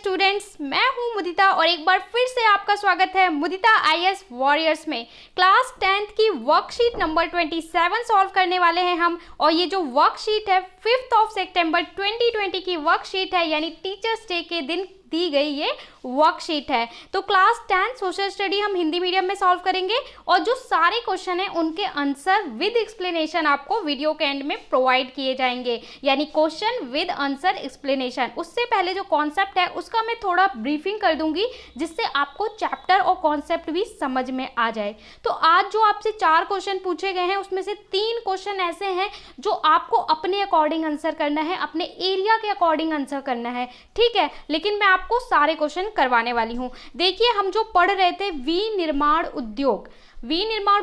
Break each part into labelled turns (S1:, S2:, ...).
S1: Students, मैं हूं मुदिता और एक बार फिर से आपका स्वागत है मुदिता आईएएस वॉरियर्स में। क्लास 10th की वर्कशीट नंबर 27 सॉल्व करने वाले हैं हम। और ये जो वर्कशीट है 5 सितंबर 2020 की वर्कशीट है, यानी टीचर्स डे के दिन दी गई ये वर्कशीट है। तो क्लास 10 सोशल स्टडी हम हिंदी मीडियम में सॉल्व करेंगे और जो सारे क्वेश्चन हैं उनके आंसर विद एक्सप्लेनेशन आपको वीडियो के एंड में प्रोवाइड किए जाएंगे, यानी क्वेश्चन विद आंसर एक्सप्लेनेशन। उससे पहले जो कॉन्सेप्ट है उसका मैं थोड़ा ब्रीफिंग कर दूंगी, जिससे आपको चैप्टर और कॉन्सेप्ट भी समझ में आ जाए। तो आज जो आपसे 4 क्वेश्चन पूछे गए हैं उसमें से 3 क्वेश्चन ऐसे हैं जो आपको अपने अकॉर्डिंग आंसर करना है, अपने एरिया के अकॉर्डिंग आंसर करना है, ठीक है। लेकिन मैं आपको सारे क्वेश्चन करवाने वाली हूँ। देखिए, हम जो पढ़ रहे थे विनिर्माण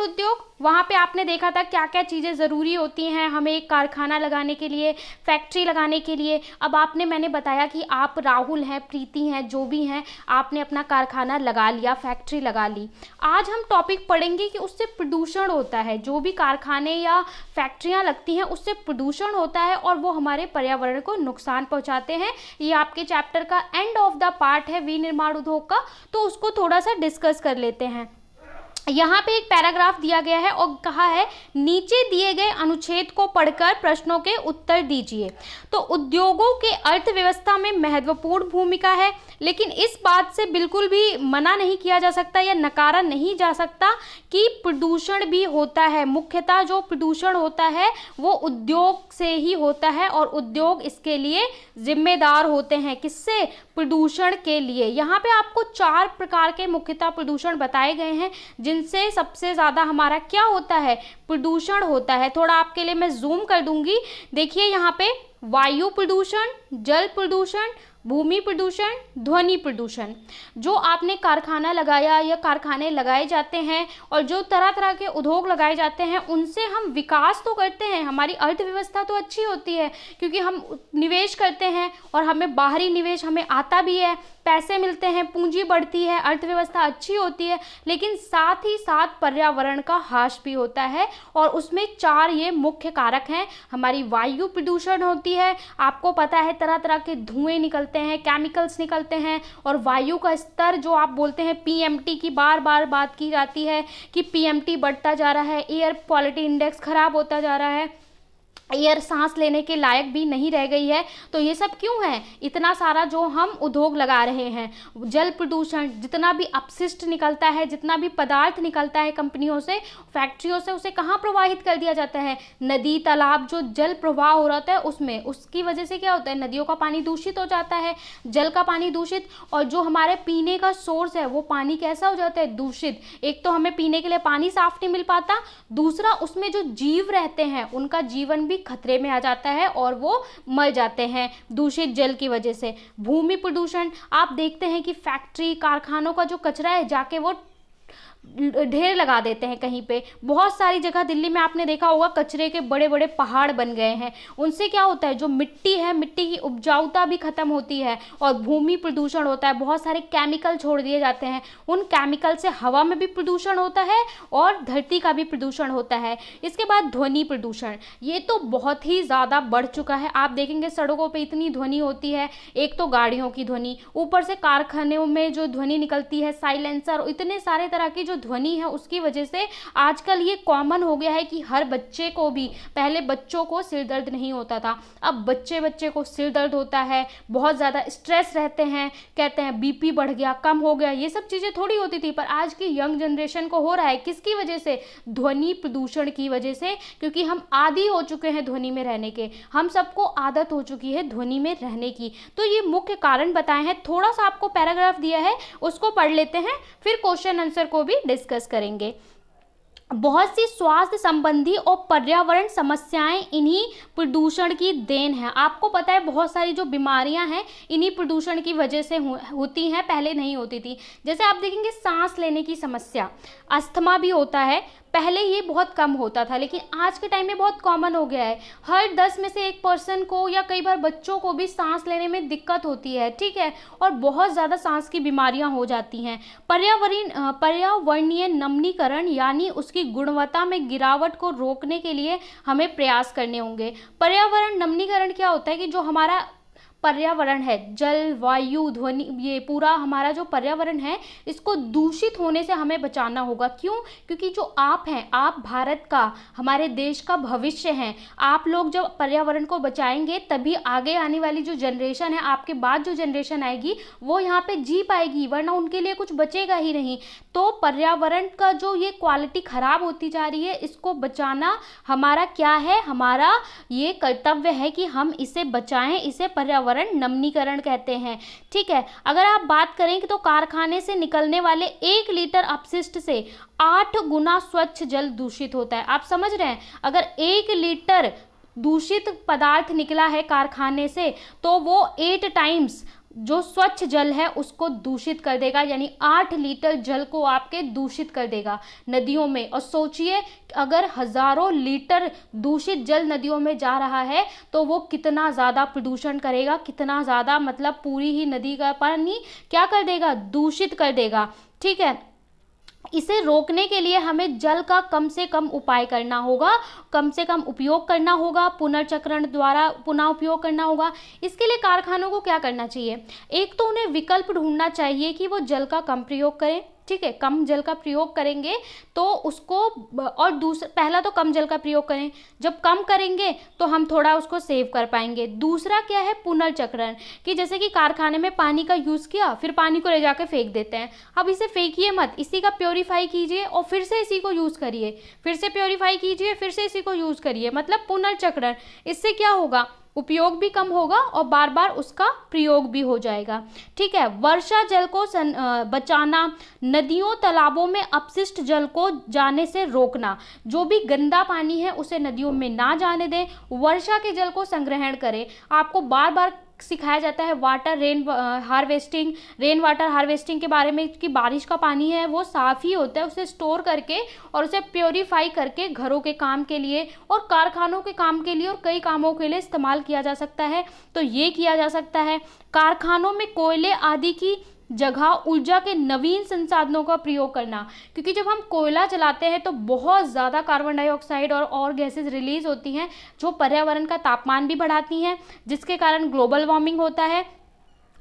S1: उद्योग, वहाँ पे आपने देखा था क्या क्या चीज़ें ज़रूरी होती हैं हमें एक कारखाना लगाने के लिए, फैक्ट्री लगाने के लिए। अब मैंने बताया कि आप राहुल हैं, प्रीति हैं, जो भी हैं, आपने अपना कारखाना लगा लिया, फैक्ट्री लगा ली। आज हम टॉपिक पढ़ेंगे कि उससे प्रदूषण होता है, जो भी कारखाने या फैक्ट्रियाँ लगती हैं उससे प्रदूषण होता है और वो हमारे पर्यावरण को नुकसान पहुँचाते हैं। ये आपके चैप्टर का एंड ऑफ द पार्ट है विनिर्माण उद्योग का, तो उसको थोड़ा सा डिस्कस कर लेते हैं। यहाँ पे एक पैराग्राफ दिया गया है और कहा है नीचे दिए गए अनुच्छेद को पढ़कर प्रश्नों के उत्तर दीजिए। तो उद्योगों के अर्थव्यवस्था में महत्वपूर्ण भूमिका है, लेकिन इस बात से बिल्कुल भी मना नहीं किया जा सकता या नकारा नहीं जा सकता कि प्रदूषण भी होता है। मुख्यतः जो प्रदूषण होता है वो उद्योग से ही होता है और उद्योग इसके लिए जिम्मेदार होते हैं। किससे? प्रदूषण के लिए। यहाँ पे आपको 4 प्रकार के मुख्यतः प्रदूषण बताए गए हैं, जिनसे सबसे ज़्यादा हमारा क्या होता है? प्रदूषण होता है। थोड़ा आपके लिए मैं जूम कर दूंगी। देखिए यहाँ पे वायु प्रदूषण, जल प्रदूषण, भूमि प्रदूषण, ध्वनि प्रदूषण। जो आपने कारखाना लगाया या कारखाने लगाए जाते हैं और जो तरह तरह के उद्योग लगाए जाते हैं, उनसे हम विकास तो करते हैं, हमारी अर्थव्यवस्था तो अच्छी होती है क्योंकि हम निवेश करते हैं और हमें बाहरी निवेश हमें आता भी है, पैसे मिलते हैं, पूंजी बढ़ती है, अर्थव्यवस्था अच्छी होती है। लेकिन साथ ही साथ पर्यावरण का ह्रास भी होता है और उसमें 4 ये मुख्य कारक हैं। हमारी वायु प्रदूषण होती है, आपको पता है तरह तरह के धुएं निकलते हैं, केमिकल्स निकलते हैं और वायु का स्तर जो आप बोलते हैं पीएमटी की बार बार बात की जाती है कि पीएमटी बढ़ता जा रहा है, एयर क्वालिटी इंडेक्स खराब होता जा रहा है, एयर सांस लेने के लायक भी नहीं रह गई है। तो ये सब क्यों है? इतना सारा जो हम उद्योग लगा रहे हैं। जल प्रदूषण, जितना भी अपशिष्ट निकलता है, जितना भी पदार्थ निकलता है कंपनियों से, फैक्ट्रियों से, उसे कहाँ प्रवाहित कर दिया जाता है? नदी तालाब, जो जल प्रवाह हो रहा है उसमें। उसकी वजह से क्या होता है? नदियों का पानी दूषित हो जाता है, जल का पानी दूषित, और जो हमारे पीने का सोर्स है वो पानी कैसा हो जाता है? दूषित। एक तो हमें पीने के लिए पानी साफ नहीं मिल पाता, दूसरा उसमें जो जीव रहते हैं उनका जीवन भी खतरे में आ जाता है और वो मर जाते हैं दूषित जल की वजह से। भूमि प्रदूषण, आप देखते हैं कि फैक्ट्री कारखानों का जो कचरा है जाके वो ढेर लगा देते हैं कहीं पे। बहुत सारी जगह दिल्ली में आपने देखा होगा कचरे के बड़े बड़े पहाड़ बन गए हैं। उनसे क्या होता है? जो मिट्टी है, मिट्टी की उपजाऊता भी खत्म होती है और भूमि प्रदूषण होता है। बहुत सारे केमिकल छोड़ दिए जाते हैं, उन केमिकल से हवा में भी प्रदूषण होता है और धरती का भी प्रदूषण होता है। इसके बाद ध्वनि प्रदूषण, ये तो बहुत ही ज़्यादा बढ़ चुका है। आप देखेंगे सड़कों पर इतनी ध्वनि होती है, एक तो गाड़ियों की ध्वनि, ऊपर से कारखानों में जो ध्वनि निकलती है, साइलेंसर, इतने सारे तरह की ध्वनि है। उसकी वजह से आजकल ये कॉमन हो गया है कि हर बच्चे को भी, पहले बच्चों को सिर दर्द नहीं होता था, अब बच्चे को सिर दर्द होता है, बहुत ज़्यादा स्ट्रेस रहते हैं, कहते हैं बीपी बढ़ गया, कम हो गया। ये सब चीज़ें थोड़ी होती थी, पर आज की यंग जनरेशन को हो रहा है। किसकी वजह से? ध्वनि प्रदूषण की वजह से, क्योंकि हम आदी हो चुके हैं ध्वनि में रहने के, हम सबको आदत हो चुकी है ध्वनि में रहने की। तो ये मुख्य कारण बताए हैं। थोड़ा सा आपको पैराग्राफ दिया है, उसको पढ़ लेते हैं, फिर क्वेश्चन आंसर को भी डिस्कस करेंगे। बहुत सी स्वास्थ्य संबंधी और पर्यावरण समस्याएं इन्हीं प्रदूषण की देन है। आपको पता है बहुत सारी जो बीमारियां हैं इन्हीं प्रदूषण की वजह से होती हैं, पहले नहीं होती थी। जैसे आप देखेंगे सांस लेने की समस्या, अस्थमा भी होता है। पहले ये बहुत कम होता था, लेकिन आज के टाइम में बहुत कॉमन हो गया है। हर 10 में से 1 पर्सन को या कई बार बच्चों को भी सांस लेने में दिक्कत होती है, ठीक है, और बहुत ज़्यादा सांस की बीमारियां हो जाती हैं। पर्यावरणीय नमनीकरण यानी उसकी गुणवत्ता में गिरावट को रोकने के लिए हमें प्रयास करने होंगे। पर्यावरण नमनीकरण क्या होता है कि जो हमारा पर्यावरण है, जल, वायु, ध्वनि, ये पूरा हमारा जो पर्यावरण है इसको दूषित होने से हमें बचाना होगा। क्यों? क्योंकि जो आप हैं, आप भारत का, हमारे देश का भविष्य हैं। आप लोग जब पर्यावरण को बचाएंगे तभी आगे आने वाली जो जनरेशन है, आपके बाद जो जनरेशन आएगी वो यहाँ पे जी पाएगी, वरना उनके लिए कुछ बचेगा ही नहीं। तो पर्यावरण का जो ये क्वालिटी खराब होती जा रही है, इसको बचाना हमारा क्या है, हमारा ये कर्तव्य है कि हम इसे बचाएं। इसे पर्यावरण नवीनीकरण कहते हैं। ठीक है, अगर आप बात करें कि तो कारखाने से निकलने वाले 1 लीटर अपशिष्ट से 8 गुना स्वच्छ जल दूषित होता है। आप समझ रहे हैं, अगर 1 लीटर दूषित पदार्थ निकला है कारखाने से तो वो 8 टाइम्स जो स्वच्छ जल है उसको दूषित कर देगा, यानी 8 लीटर जल को आपके दूषित कर देगा नदियों में। और सोचिए अगर हजारों लीटर दूषित जल नदियों में जा रहा है तो वो कितना ज़्यादा प्रदूषण करेगा, कितना ज़्यादा, मतलब पूरी ही नदी का पानी क्या कर देगा, दूषित कर देगा। ठीक है, इसे रोकने के लिए हमें जल का कम से कम उपाय करना होगा, कम से कम उपयोग करना होगा, पुनर्चक्रण द्वारा पुनः उपयोग करना होगा। इसके लिए कारखानों को क्या करना चाहिए? एक तो उन्हें विकल्प ढूंढना चाहिए कि वो जल का कम प्रयोग करें। ठीक है, कम जल का प्रयोग करेंगे तो उसको, और दूसरा, पहला तो कम जल का प्रयोग करें, जब कम करेंगे तो हम थोड़ा उसको सेव कर पाएंगे। दूसरा क्या है, पुनर्चक्रण, कि जैसे कि कारखाने में पानी का यूज़ किया, फिर पानी को ले जाके फेंक देते हैं। अब इसे फेंकिए मत, इसी का प्योरीफाई कीजिए और फिर से इसी को यूज़ करिए, फिर से प्योरीफाई कीजिए, फिर से इसी को यूज़ करिए, मतलब पुनर्चक्रण। इससे क्या होगा, उपयोग भी कम होगा और बार बार उसका प्रयोग भी हो जाएगा। ठीक है, वर्षा जल को बचाना, नदियों तालाबों में अपशिष्ट जल को जाने से रोकना, जो भी गंदा पानी है उसे नदियों में ना जाने दें, वर्षा के जल को संग्रहण करें। आपको बार बार सिखाया जाता है रेन वाटर हार्वेस्टिंग के बारे में, कि बारिश का पानी है वो साफ़ ही होता है, उसे स्टोर करके और उसे प्योरीफाई करके घरों के काम के लिए और कारखानों के काम के लिए और कई कामों के लिए इस्तेमाल किया जा सकता है। तो ये किया जा सकता है। कारखानों में कोयले आदि की जगह ऊर्जा के नवीन संसाधनों का प्रयोग करना, क्योंकि जब हम कोयला जलाते हैं तो बहुत ज़्यादा कार्बन डाइऑक्साइड और गैसेस रिलीज होती हैं जो पर्यावरण का तापमान भी बढ़ाती हैं, जिसके कारण ग्लोबल वार्मिंग होता है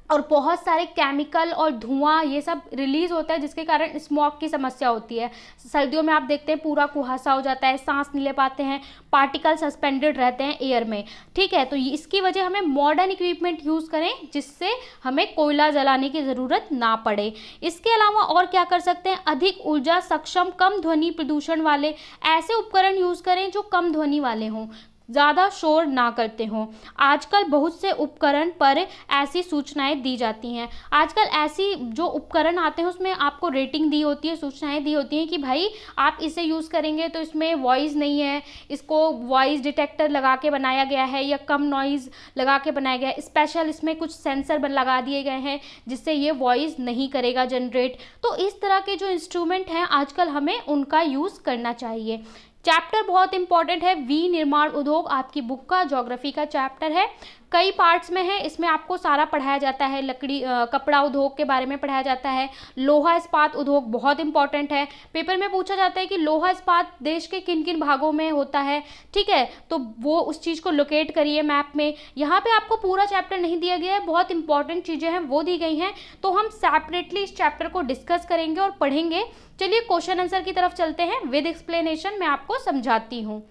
S1: और बहुत सारे केमिकल और धुआं ये सब रिलीज होता है, जिसके कारण स्मॉग की समस्या होती है। सर्दियों में आप देखते हैं पूरा कुहासा हो जाता है, सांस नहीं ले पाते हैं, पार्टिकल सस्पेंडेड रहते हैं एयर में। ठीक है, तो इसकी वजह हमें मॉडर्न इक्विपमेंट यूज़ करें जिससे हमें कोयला जलाने की ज़रूरत ना पड़े। इसके अलावा और क्या कर सकते हैं, अधिक ऊर्जा सक्षम कम ध्वनि प्रदूषण वाले ऐसे उपकरण यूज़ करें जो कम ध्वनि वाले हों, ज़्यादा शोर ना करते हों। आजकल बहुत से उपकरण पर ऐसी सूचनाएं दी जाती हैं। आजकल ऐसी जो उपकरण आते हैं उसमें आपको रेटिंग दी होती है, सूचनाएं दी होती हैं कि भाई आप इसे यूज़ करेंगे तो इसमें वॉइस नहीं है, इसको वॉइस डिटेक्टर लगा के बनाया गया है या कम नॉइज़ लगा के बनाया गया है, स्पेशल इसमें कुछ सेंसर लगा दिए गए हैं जिससे ये वॉइस नहीं करेगा जनरेट। तो इस तरह के जो इंस्ट्रूमेंट हैं आजकल हमें उनका यूज़ करना चाहिए। चैप्टर बहुत इंपॉर्टेंट है, विनिर्माण उद्योग आपकी बुक का ज्योग्राफी का चैप्टर है, कई पार्ट्स में है। इसमें आपको सारा पढ़ाया जाता है, लकड़ी कपड़ा उद्योग के बारे में पढ़ाया जाता है, लोहा इस्पात उद्योग बहुत इंपॉर्टेंट है। पेपर में पूछा जाता है कि लोहा इस्पात देश के किन किन भागों में होता है। ठीक है, तो वो उस चीज़ को लोकेट करिए मैप में। यहाँ पे आपको पूरा चैप्टर नहीं दिया गया है, बहुत इंपॉर्टेंट चीज़ें हैं वो दी गई हैं, तो हम सेपरेटली इस चैप्टर को डिस्कस करेंगे और पढ़ेंगे। चलिए क्वेश्चन आंसर की तरफ चलते हैं, विद एक्सप्लेनेशन मैं आपको समझाती हूँ।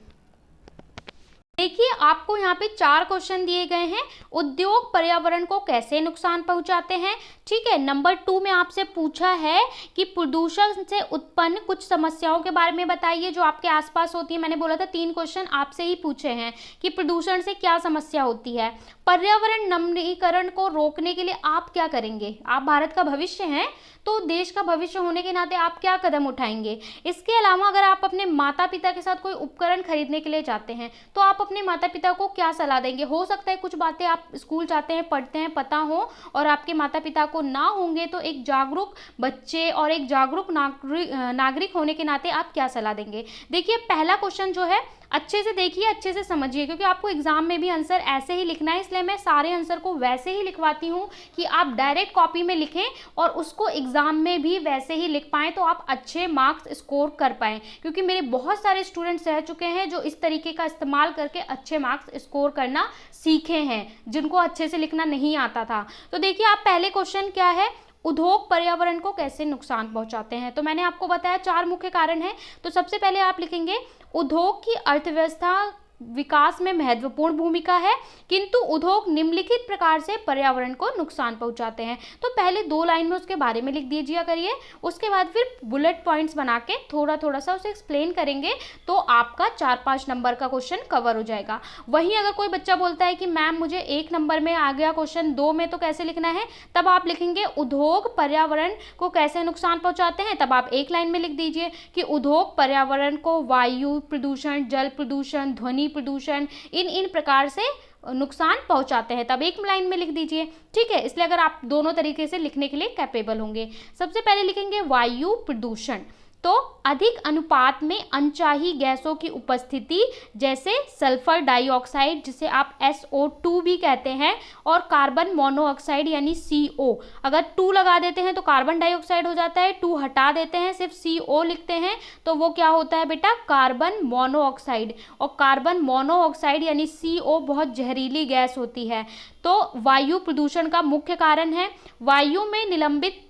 S1: देखिए आपको यहाँ पे 4 क्वेश्चन दिए गए हैं। उद्योग पर्यावरण को कैसे नुकसान पहुंचाते हैं। ठीक है, नंबर 2 में आपसे पूछा है कि प्रदूषण से उत्पन्न कुछ समस्याओं के बारे में बताइए जो आपके आसपास होती है। मैंने बोला था 3 क्वेश्चन आपसे ही पूछे हैं कि प्रदूषण से क्या समस्या होती है। पर्यावरण नवीनीकरण को रोकने के लिए आप क्या करेंगे। आप भारत का भविष्य हैं तो देश का भविष्य होने के नाते आप क्या कदम उठाएंगे। इसके अलावा अगर आप अपने माता पिता के साथ कोई उपकरण खरीदने के लिए जाते हैं तो आप अपने माता पिता को क्या सलाह देंगे। हो सकता है कुछ बातें आप स्कूल जाते हैं पढ़ते हैं पता हो और आपके माता पिता को ना होंगे, तो एक जागरूक बच्चे और एक जागरूक नागरिक होने के नाते आप क्या सलाह देंगे। देखिए पहला क्वेश्चन जो है, अच्छे से देखिए, अच्छे से समझिए, क्योंकि आपको एग्जाम में भी आंसर ऐसे ही लिखना है, इसलिए मैं सारे आंसर को वैसे ही लिखवाती हूँ कि आप डायरेक्ट कॉपी में लिखें और उसको एग्जाम में भी वैसे ही लिख पाएँ, तो आप अच्छे मार्क्स स्कोर कर पाएँ। क्योंकि मेरे बहुत सारे स्टूडेंट्स रह चुके हैं जो इस तरीके का इस्तेमाल करके अच्छे मार्क्स स्कोर करना सीखे हैं, जिनको अच्छे से लिखना नहीं आता था। तो देखिए, आप पहले क्वेश्चन क्या है, उद्योग पर्यावरण को कैसे नुकसान पहुंचाते हैं। तो मैंने आपको बताया 4 मुख्य कारण हैं। तो सबसे पहले आप लिखेंगे, उद्योग की अर्थव्यवस्था विकास में महत्वपूर्ण भूमिका है, किंतु उद्योग निम्नलिखित प्रकार से पर्यावरण को नुकसान पहुंचाते हैं। तो पहले 2 लाइन में उसके बारे में लिख दीजिए करिए, उसके बाद फिर बुलेट पॉइंट्स बना के थोड़ा थोड़ा सा उसे एक्सप्लेन करेंगे, तो आपका 4-5 नंबर का क्वेश्चन कवर हो जाएगा। वहीं अगर कोई बच्चा बोलता है कि मैम मुझे 1 नंबर में आ गया क्वेश्चन, 2 में तो कैसे लिखना है, तब आप लिखेंगे उद्योग पर्यावरण को कैसे नुकसान पहुंचाते हैं। तब आप 1 लाइन में लिख दीजिए कि उद्योग पर्यावरण को वायु प्रदूषण, जल प्रदूषण, ध्वनि प्रदूषण, इन प्रकार से नुकसान पहुंचाते हैं। तब 1 लाइन में लिख दीजिए, ठीक है। इसलिए अगर आप दोनों तरीके से लिखने के लिए कैपेबल होंगे। सबसे पहले लिखेंगे वायु प्रदूषण, तो अधिक अनुपात में अनचाही गैसों की उपस्थिति, जैसे सल्फर डाइऑक्साइड, जिसे आप SO2 भी कहते हैं, और कार्बन मोनोऑक्साइड यानी CO। अगर 2 लगा देते हैं तो कार्बन डाइऑक्साइड हो जाता है, 2 हटा देते हैं सिर्फ CO लिखते हैं तो वो क्या होता है बेटा, कार्बन मोनोऑक्साइड। और कार्बन मोनोऑक्साइड यानी CO बहुत जहरीली गैस होती है। तो वायु प्रदूषण का मुख्य कारण है। वायु में निलंबित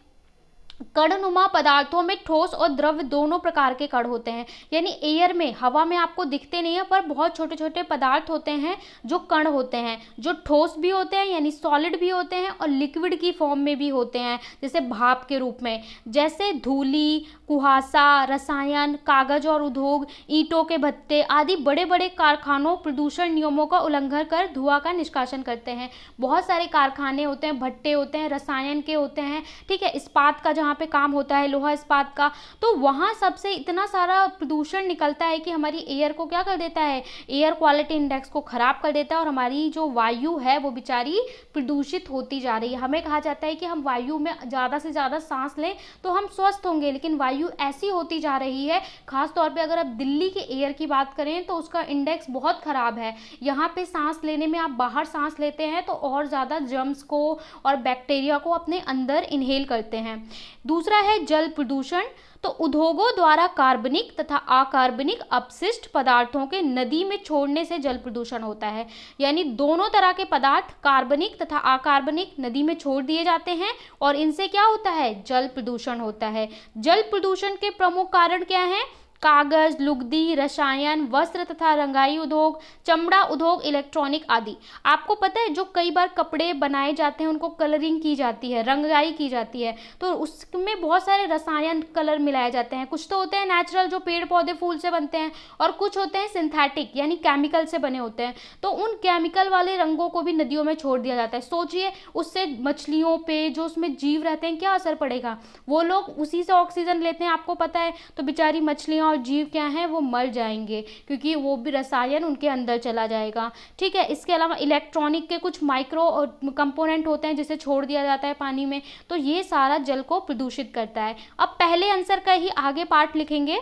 S1: कणनुमा पदार्थों में ठोस और द्रव दोनों प्रकार के कण होते हैं। यानी एयर में, हवा में आपको दिखते नहीं है, पर बहुत छोटे छोटे पदार्थ होते हैं जो कण होते हैं, जो ठोस भी होते हैं यानी सॉलिड भी होते हैं, और लिक्विड की फॉर्म में भी होते हैं, जैसे भाप के रूप में, जैसे धूली, कुहासा, रसायन, कागज और उद्योग, ईंटों के भट्टे आदि बड़े बड़े कारखानों प्रदूषण नियमों का उल्लंघन कर धुआं का निष्कासन करते हैं। बहुत सारे कारखाने होते हैं, भट्टे होते हैं, रसायन के होते हैं, ठीक है, इस्पात का जहाँ पे काम होता है, लोहा इस्पात का, तो वहाँ सबसे इतना सारा प्रदूषण निकलता है कि हमारी एयर को क्या कर देता है, एयर क्वालिटी इंडेक्स को खराब कर देता है, और हमारी जो वायु है वो बेचारी प्रदूषित होती जा रही है। हमें कहा जाता है कि हम वायु में ज़्यादा से ज़्यादा सांस लें तो हम स्वस्थ होंगे, लेकिन वायु ऐसी होती जा रही है। खास तौर पे अगर आप दिल्ली के एयर की बात करें तो उसका इंडेक्स बहुत ख़राब है। यहाँ पे सांस लेने में, आप बाहर सांस लेते हैं तो और ज़्यादा जर्म्स को और बैक्टीरिया को अपने अंदर इनहेल करते हैं। दूसरा है जल प्रदूषण। तो उद्योगों द्वारा कार्बनिक तथा अकार्बनिक अपशिष्ट पदार्थों के नदी में छोड़ने से जल प्रदूषण होता है। यानी दोनों तरह के पदार्थ, कार्बनिक तथा अकार्बनिक, नदी में छोड़ दिए जाते हैं और इनसे क्या होता है, जल प्रदूषण होता है। जल प्रदूषण के प्रमुख कारण क्या हैं, कागज, लुगदी, रसायन, वस्त्र तथा रंगाई उद्योग, चमड़ा उद्योग, इलेक्ट्रॉनिक आदि। आपको पता है जो कई बार कपड़े बनाए जाते हैं उनको कलरिंग की जाती है, रंगाई की जाती है, तो उसमें बहुत सारे रसायन कलर मिलाए जाते हैं। कुछ तो होते हैं नेचुरल जो पेड़ पौधे फूल से बनते हैं, और कुछ होते हैं सिंथेटिक यानी केमिकल से बने होते हैं। तो उन केमिकल वाले रंगों को भी नदियों में छोड़ दिया जाता है। सोचिए उससे मछलियों पे, जो उसमें जीव रहते हैं, क्या असर पड़ेगा। वो लोग उसी से ऑक्सीजन लेते हैं, आपको पता है, तो बेचारी मछलियाँ और जीव क्या हैं, वो मर जाएंगे, क्योंकि वो भी रसायन उनके अंदर चला जाएगा, ठीक है। इसके अलावा इलेक्ट्रॉनिक के कुछ माइक्रो कंपोनेंट होते हैं जिसे छोड़ दिया जाता है पानी में, तो ये सारा जल को प्रदूषित करता है। अब पहले आंसर का ही आगे पार्ट लिखेंगे,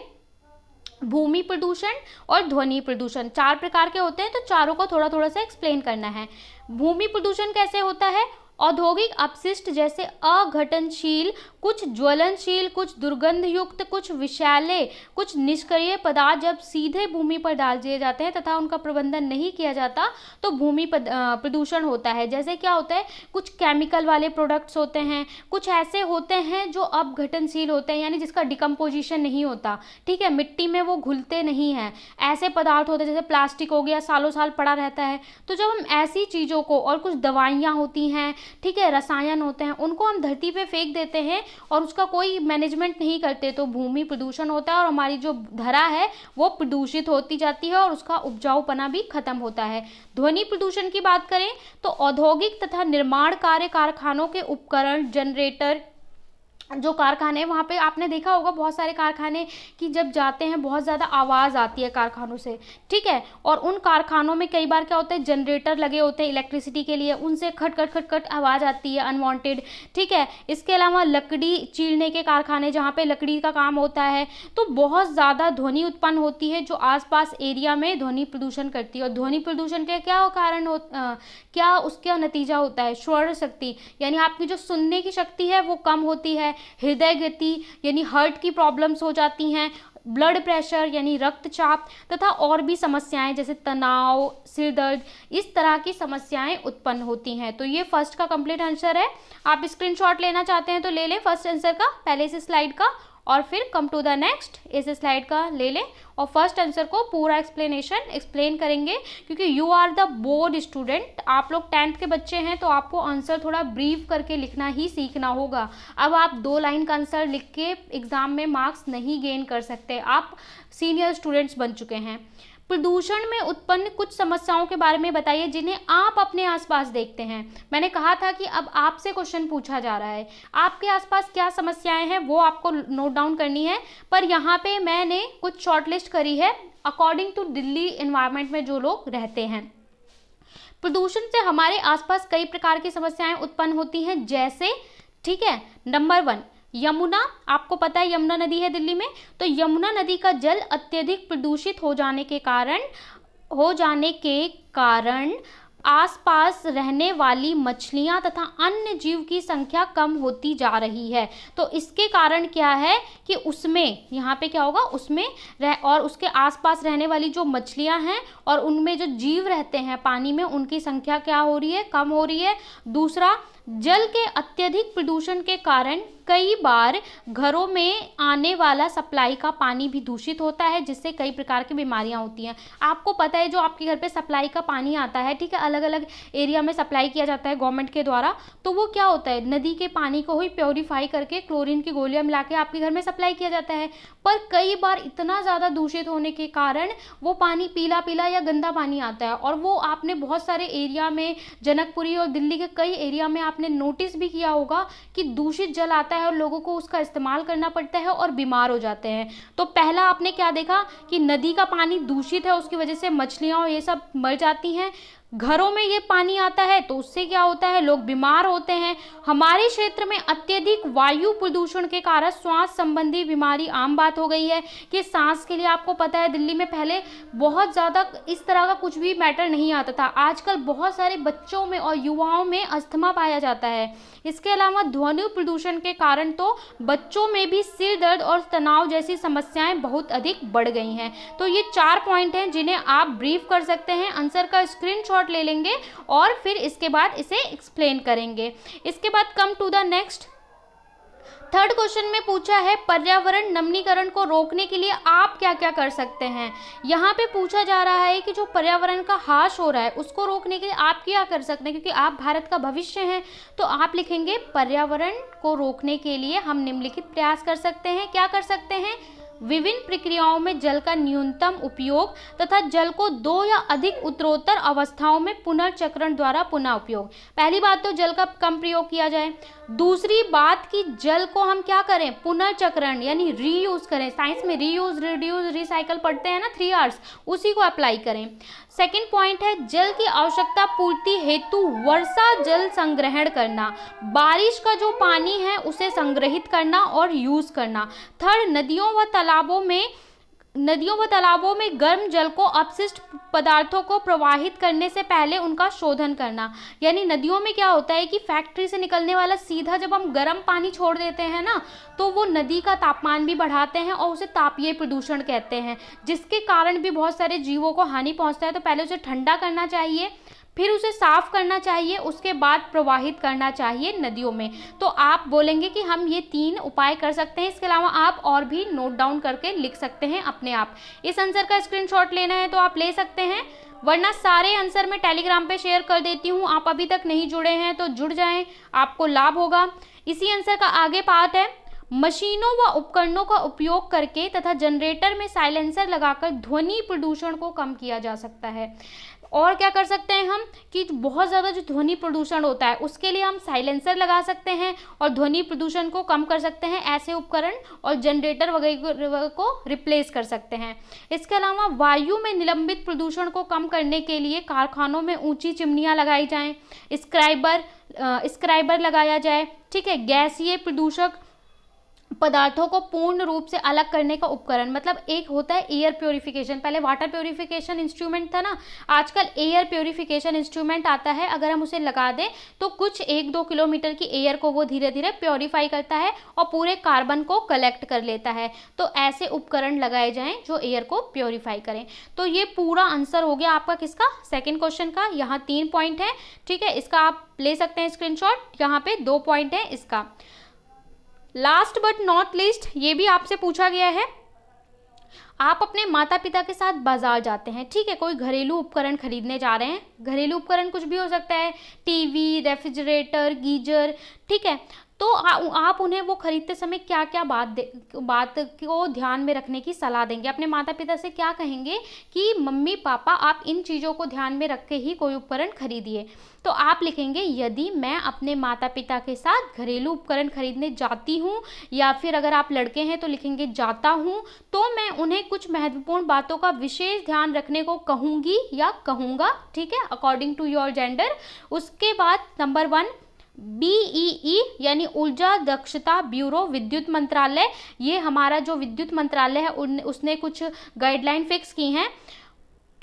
S1: भूमि प्रदूषण और ध्वनि प्रदूषण। 4 प्रकार के होते हैं, तो चारों को थोड़ा थोड़ा सा एक्सप्लेन करना है। भूमि प्रदूषण कैसे होता है, औद्योगिक अपशिष्ट जैसे अघटनशील, कुछ ज्वलनशील, कुछ दुर्गंध युक्त, कुछ विषैले, कुछ निष्क्रिय पदार्थ जब सीधे भूमि पर डाल दिए जाते हैं तथा उनका प्रबंधन नहीं किया जाता तो भूमि प्रदूषण होता है। जैसे क्या होता है, कुछ केमिकल वाले प्रोडक्ट्स होते हैं, कुछ ऐसे होते हैं जो अपघटनशील होते हैं, यानी जिसका डिकम्पोजिशन नहीं होता, ठीक है, मिट्टी में वो घुलते नहीं हैं। ऐसे पदार्थ होते हैं जैसे प्लास्टिक हो गया, सालों साल पड़ा रहता है। तो जब हम ऐसी चीज़ों को, और कुछ दवाइयाँ होती हैं, ठीक है, रसायन होते हैं, उनको हम धरती पे फेंक देते हैं और उसका कोई मैनेजमेंट नहीं करते, तो भूमि प्रदूषण होता है और हमारी जो धरा है वो प्रदूषित होती जाती है और उसका उपजाऊपना भी खत्म होता है। ध्वनि प्रदूषण की बात करें तो औद्योगिक तथा निर्माण कार्य कारखानों के उपकरण, जनरेटर, जो कारखाने, वहाँ पे आपने देखा होगा बहुत सारे कारखाने कि जब जाते हैं बहुत ज़्यादा आवाज़ आती है कारखानों से, ठीक है। और उन कारखानों में कई बार क्या होता है, जनरेटर लगे होते हैं इलेक्ट्रिसिटी के लिए, उनसे खट खट खट खट आवाज़ आती है अनवांटेड, ठीक है। इसके अलावा लकड़ी चीरने के कारखाने जहाँ पे लकड़ी का काम होता है, तो बहुत ज़्यादा ध्वनि उत्पन्न होती है जो आसपास एरिया में ध्वनि प्रदूषण करती है। और ध्वनि प्रदूषण के क्या कारण क्या उसका नतीजा होता है, श्रवण शक्ति, यानी आपकी जो सुनने की शक्ति है वो कम होती है, हृदय गति यानी हार्ट की प्रॉब्लम्स हो जाती हैं, ब्लड प्रेशर यानी रक्तचाप, तथा और भी समस्याएं जैसे तनाव, सिर दर्द, इस तरह की समस्याएं उत्पन्न होती हैं। तो ये फर्स्ट का कंप्लीट आंसर है। आप स्क्रीनशॉट लेना चाहते हैं तो ले लें फर्स्ट आंसर का, पहले से स्लाइड का, और फिर कम टू द नेक्स्ट इस स्लाइड का ले लें और फर्स्ट आंसर को पूरा एक्सप्लेन करेंगे, क्योंकि you are the board student, आप लोग 10th के बच्चे हैं, तो आपको आंसर थोड़ा ब्रीफ करके लिखना ही सीखना होगा। अब आप 2 लाइन का आंसर लिख के एग्जाम में मार्क्स नहीं गेन कर सकते, आप सीनियर स्टूडेंट्स बन चुके हैं। प्रदूषण में उत्पन्न कुछ समस्याओं के बारे में बताइए जिन्हें आप अपने आसपास देखते हैं। मैंने कहा था कि अब आपसे क्वेश्चन पूछा जा रहा है, आपके आसपास क्या समस्याएं हैं वो आपको नोट डाउन करनी है। पर यहाँ पे मैंने कुछ शॉर्टलिस्ट करी है अकॉर्डिंग टू दिल्ली एनवायरनमेंट में जो लोग रहते हैं। प्रदूषण से हमारे आसपास कई प्रकार की समस्याएं उत्पन्न होती हैं, जैसे, ठीक है, नंबर 1 यमुना, आपको पता है यमुना नदी है दिल्ली में, तो यमुना नदी का जल अत्यधिक प्रदूषित हो जाने के कारण आसपास रहने वाली मछलियां तथा अन्य जीव की संख्या कम होती जा रही है। तो इसके कारण क्या है कि उसमें यहाँ पे क्या होगा, उसमें और उसके आसपास रहने वाली जो मछलियां हैं और उनमें जो जीव रहते हैं पानी में, उनकी संख्या क्या हो रही है, कम हो रही है। दूसरा, जल के अत्यधिक प्रदूषण के कारण कई बार घरों में आने वाला सप्लाई का पानी भी दूषित होता है, जिससे कई प्रकार की बीमारियां होती हैं। आपको पता है जो आपके घर पे सप्लाई का पानी आता है, ठीक है, अलग अलग एरिया में सप्लाई किया जाता है गवर्नमेंट के द्वारा, तो वो क्या होता है, नदी के पानी को ही प्योरीफाई करके क्लोरीन की गोलियां मिला के आपके घर में सप्लाई किया जाता है। पर कई बार इतना ज़्यादा दूषित होने के कारण वो पानी पीला पीला या गंदा पानी आता है, और वो आपने बहुत सारे एरिया में, जनकपुरी और दिल्ली के कई एरिया में आपने नोटिस भी किया होगा कि दूषित जल आता है और लोगों को उसका इस्तेमाल करना पड़ता है और बीमार हो जाते हैं। तो पहला आपने क्या देखा कि नदी का पानी दूषित है, उसकी वजह से मछलियां और ये सब मर जाती हैं। घरों में ये पानी आता है तो उससे क्या होता है, लोग बीमार होते हैं। हमारे क्षेत्र में अत्यधिक वायु प्रदूषण के कारण श्वास संबंधी बीमारी आम बात हो गई है कि सांस के लिए, आपको पता है दिल्ली में पहले बहुत ज़्यादा इस तरह का कुछ भी मैटर नहीं आता था, आजकल बहुत सारे बच्चों में और युवाओं में अस्थमा पाया जाता है। इसके अलावा ध्वनि प्रदूषण के कारण तो बच्चों में भी सिर दर्द और तनाव जैसी समस्याएं बहुत अधिक बढ़ गई हैं। तो ये 4 पॉइंट हैं जिन्हें आप ब्रीफ कर सकते हैं, आंसर का स्क्रीनशॉट ले लेंगे और फिर इसके बाद इसे एक्सप्लेन करेंगे। इसके बाद come to the next, third question में पूछा है पर्यावरण नमीकरण को रोकने के लिए आप क्या क्या कर सकते हैं। यहाँ पे पूछा जा रहा है कि जो पर्यावरण का ह्रास हो रहा है उसको रोकने के लिए आप क्या कर सकते हैं, क्योंकि आप भारत का भविष्य हैं। तो आप लिखेंगे पर्यावरण को रोकने के लिए हम निम्नलिखित प्रयास कर सकते हैं। क्या कर सकते हैं, विभिन्न प्रक्रियाओं में जल का न्यूनतम उपयोग तथा जल को 2 या अधिक उत्तरोत्तर अवस्थाओं में पुनर्चक्रण द्वारा पुनः उपयोग। पहली बात तो जल का कम प्रयोग किया जाए। दूसरी बात कि जल को हम क्या करें, पुनर्चक्रण यानी रीयूज करें। साइंस में रीयूज, रिड्यूस, रिसाइकल पढ़ते हैं ना 3 Rs, उसी को अप्लाई करें। सेकंड पॉइंट है जल की आवश्यकता पूर्ति हेतु वर्षा जल संग्रहण करना, बारिश का जो पानी है उसे संग्रहित करना और यूज करना। थर्ड, नदियों व तालाबों में गर्म जल को अपशिष्ट पदार्थों को प्रवाहित करने से पहले उनका शोधन करना। यानी नदियों में क्या होता है कि फैक्ट्री से निकलने वाला सीधा जब हम गर्म पानी छोड़ देते हैं ना, तो वो नदी का तापमान भी बढ़ाते हैं और उसे तापीय प्रदूषण कहते हैं, जिसके कारण भी बहुत सारे जीवों को हानि पहुंचता है। तो पहले उसे ठंडा करना चाहिए, फिर उसे साफ करना चाहिए, उसके बाद प्रवाहित करना चाहिए नदियों में। तो आप बोलेंगे कि हम ये 3 उपाय कर सकते हैं। इसके अलावा आप और भी नोट डाउन करके लिख सकते हैं अपने आप। इस आंसर का स्क्रीनशॉट लेना है तो आप ले सकते हैं, वरना सारे आंसर मैं टेलीग्राम पे शेयर कर देती हूँ। आप अभी तक नहीं जुड़े हैं तो जुड़ जाएं, आपको लाभ होगा। इसी आंसर का आगे पार्ट है, मशीनों व उपकरणों का उपयोग करके तथा जनरेटर में साइलेंसर लगाकर ध्वनि प्रदूषण को कम किया जा सकता है। और क्या कर सकते हैं हम कि बहुत ज़्यादा जो ध्वनि प्रदूषण होता है उसके लिए हम साइलेंसर लगा सकते हैं और ध्वनि प्रदूषण को कम कर सकते हैं ऐसे उपकरण, और जनरेटर वगैरह को रिप्लेस कर सकते हैं। इसके अलावा वायु में निलंबित प्रदूषण को कम करने के लिए कारखानों में ऊंची चिमनियाँ लगाई जाएं, स्क्राइबर लगाया जाए, ठीक है। गैसीय प्रदूषक पदार्थों को पूर्ण रूप से अलग करने का उपकरण, मतलब एक होता है एयर प्योरिफिकेशन, पहले वाटर प्योरिफिकेशन इंस्ट्रूमेंट था ना, आजकल एयर प्योरिफिकेशन इंस्ट्रूमेंट आता है। अगर हम उसे लगा दें तो कुछ 1-2 किलोमीटर की एयर को वो धीरे धीरे प्योरीफाई करता है और पूरे कार्बन को कलेक्ट कर लेता है। तो ऐसे उपकरण लगाए जाएं जो एयर को प्योरीफाई करें। तो ये पूरा आंसर हो गया आपका किसका, सेकेंड क्वेश्चन का। यहाँ 3 पॉइंट है, ठीक है, इसका आप ले सकते हैं स्क्रीनशॉट। यहाँ पे 2 पॉइंट है इसका। लास्ट बट नॉट लीस्ट, ये भी आपसे पूछा गया है। आप अपने माता पिता के साथ बाजार जाते हैं, ठीक है, कोई घरेलू उपकरण खरीदने जा रहे हैं। घरेलू उपकरण कुछ भी हो सकता है, टीवी, रेफ्रिजरेटर, गीजर, ठीक है। तो आप उन्हें वो खरीदते समय क्या क्या बात को ध्यान में रखने की सलाह देंगे? अपने माता पिता से क्या कहेंगे कि मम्मी पापा आप इन चीज़ों को ध्यान में रख के ही कोई उपकरण खरीदिए। तो आप लिखेंगे, यदि मैं अपने माता पिता के साथ घरेलू उपकरण खरीदने जाती हूँ, या फिर अगर आप लड़के हैं तो लिखेंगे जाता हूँ, तो मैं उन्हें कुछ महत्वपूर्ण बातों का विशेष ध्यान रखने को कहूँगी या कहूँगा, ठीक है, अकॉर्डिंग टू योर जेंडर। उसके बाद नंबर 1, BEE यानी ऊर्जा दक्षता ब्यूरो, विद्युत मंत्रालय, ये हमारा जो विद्युत मंत्रालय है उसने कुछ गाइडलाइन फिक्स की हैं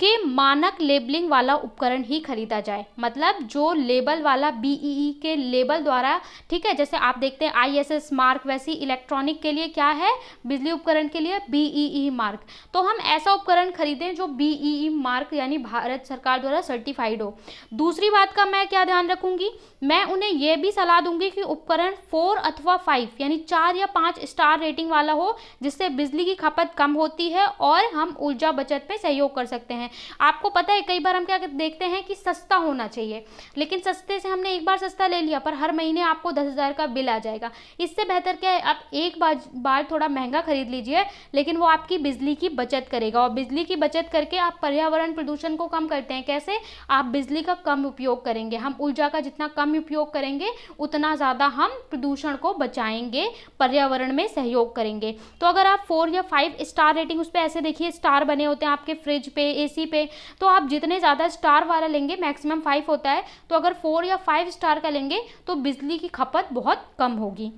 S1: कि मानक लेबलिंग वाला उपकरण ही खरीदा जाए। मतलब जो लेबल वाला BEE के लेबल द्वारा, ठीक है, जैसे आप देखते हैं ISS मार्क, वैसी इलेक्ट्रॉनिक के लिए क्या है, बिजली उपकरण के लिए BEE मार्क। तो हम ऐसा उपकरण खरीदें जो BEE मार्क यानी भारत सरकार द्वारा सर्टिफाइड हो। दूसरी बात का मैं क्या ध्यान रखूंगी, मैं उन्हें यह भी सलाह दूंगी कि उपकरण 4 अथवा 5 यानी 4 या 5 स्टार रेटिंग वाला हो, जिससे बिजली की खपत कम होती है और हम ऊर्जा बचत में सहयोग कर सकते हैं। आपको पता है कई बार हम क्या देखते हैं कि सस्ता होना चाहिए, लेकिन सस्ते से हमने एक बार सस्ता ले लिया पर हर महीने आपको 10,000 का बिल आ जाएगा। इससे बेहतर क्या है, आप एक बार थोड़ा महंगा खरीद लीजिए, लेकिन वो आपकी बिजली की बचत करेगा। और बिजली की बचत करके आप पर्यावरण प्रदूषण को कम करते हैं। कैसे? आप बिजली का कम उपयोग करेंगे। हम ऊर्जा का जितना कम उपयोग करेंगे उतना ज़्यादा हम प्रदूषण को बचाएंगे, पर्यावरण में सहयोग करेंगे। तो अगर आप 4 या 5 स्टार रेटिंग, उस पर ऐसे देखिए स्टार बने होते हैं आपके फ्रिज पे, AC पे, तो आप जितने ज़्यादा स्टार वाला लेंगे, मैक्सिमम 5 होता है, तो अगर 4 या 5 स्टार का लेंगे तो बिजली की खपत बहुत कम होगी।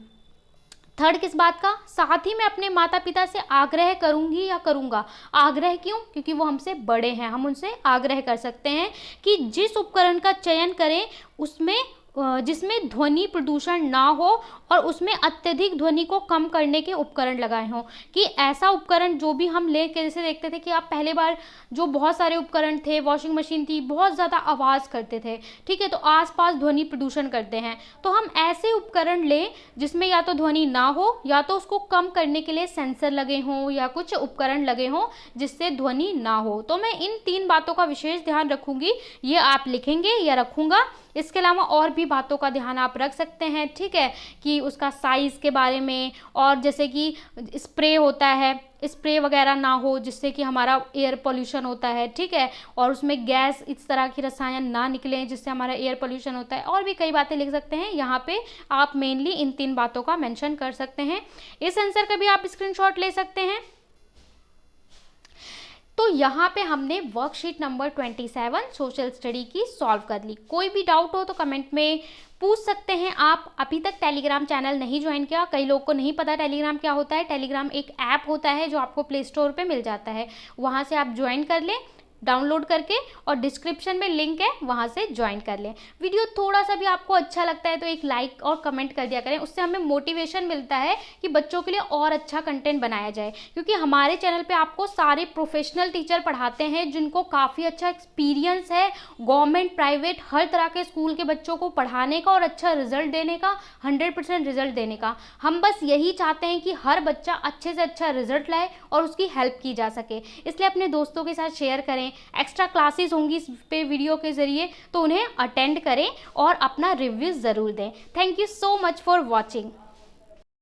S1: थर्ड किस बात का, साथ ही मैं अपने माता पिता से आग्रह करूंगी या करूंगा। आग्रह क्यों? क्योंकि वो हमसे बड़े हैं, हम उनसे आग्रह कर सकते हैं कि जिस उपकरण का चयन करें उसमें जिसमें ध्वनि प्रदूषण ना हो और उसमें अत्यधिक ध्वनि को कम करने के उपकरण लगाए हों। कि ऐसा उपकरण जो भी हम ले के, जैसे देखते थे कि आप पहले बार जो बहुत सारे उपकरण थे, वॉशिंग मशीन थी, बहुत ज़्यादा आवाज़ करते थे, ठीक है, तो आसपास ध्वनि प्रदूषण करते हैं। तो हम ऐसे उपकरण लें जिसमें या तो ध्वनि ना हो या तो उसको कम करने के लिए सेंसर लगे हों या कुछ उपकरण लगे हों जिससे ध्वनि ना हो। तो मैं इन 3 बातों का विशेष ध्यान रखूँगी, ये आप लिखेंगे या रखूँगा। इसके अलावा और भी बातों का ध्यान आप रख सकते हैं, ठीक है, कि उसका साइज़ के बारे में, और जैसे कि स्प्रे होता है, स्प्रे वगैरह ना हो जिससे कि हमारा एयर पोल्यूशन होता है, ठीक है, और उसमें गैस, इस तरह की रसायन ना निकलें जिससे हमारा एयर पोल्यूशन होता है। और भी कई बातें लिख सकते हैं। यहाँ पे आप मेनली इन 3 बातों का मेंशन कर सकते हैं। इस आंसर का भी आप स्क्रीनशॉट ले सकते हैं। तो यहाँ पे हमने वर्कशीट नंबर 27 सोशल स्टडी की सॉल्व कर ली। कोई भी डाउट हो तो कमेंट में पूछ सकते हैं आप। अभी तक टेलीग्राम चैनल नहीं ज्वाइन किया, कई लोग को नहीं पता टेलीग्राम क्या होता है। टेलीग्राम एक ऐप होता है जो आपको प्ले स्टोर पे मिल जाता है, वहाँ से आप ज्वाइन कर लें डाउनलोड करके, और डिस्क्रिप्शन में लिंक है, वहाँ से ज्वाइन कर लें। वीडियो थोड़ा सा भी आपको अच्छा लगता है तो एक लाइक और कमेंट कर दिया करें, उससे हमें मोटिवेशन मिलता है कि बच्चों के लिए और अच्छा कंटेंट बनाया जाए। क्योंकि हमारे चैनल पे आपको सारे प्रोफेशनल टीचर पढ़ाते हैं जिनको काफ़ी अच्छा एक्सपीरियंस है गवर्नमेंट, प्राइवेट, हर तरह के स्कूल के बच्चों को पढ़ाने का और अच्छा रिजल्ट देने का, 100% रिजल्ट देने का। हम बस यही चाहते हैं कि हर बच्चा अच्छे से अच्छा रिजल्ट लाए और उसकी हेल्प की जा सके। इसलिए अपने दोस्तों के साथ शेयर करें। एक्स्ट्रा क्लासेस होंगी इस पे वीडियो के ज़रिए, तो उन्हें अटेंड करें और अपना रिव्यू ज़रूर दें। Thank you so much for watching.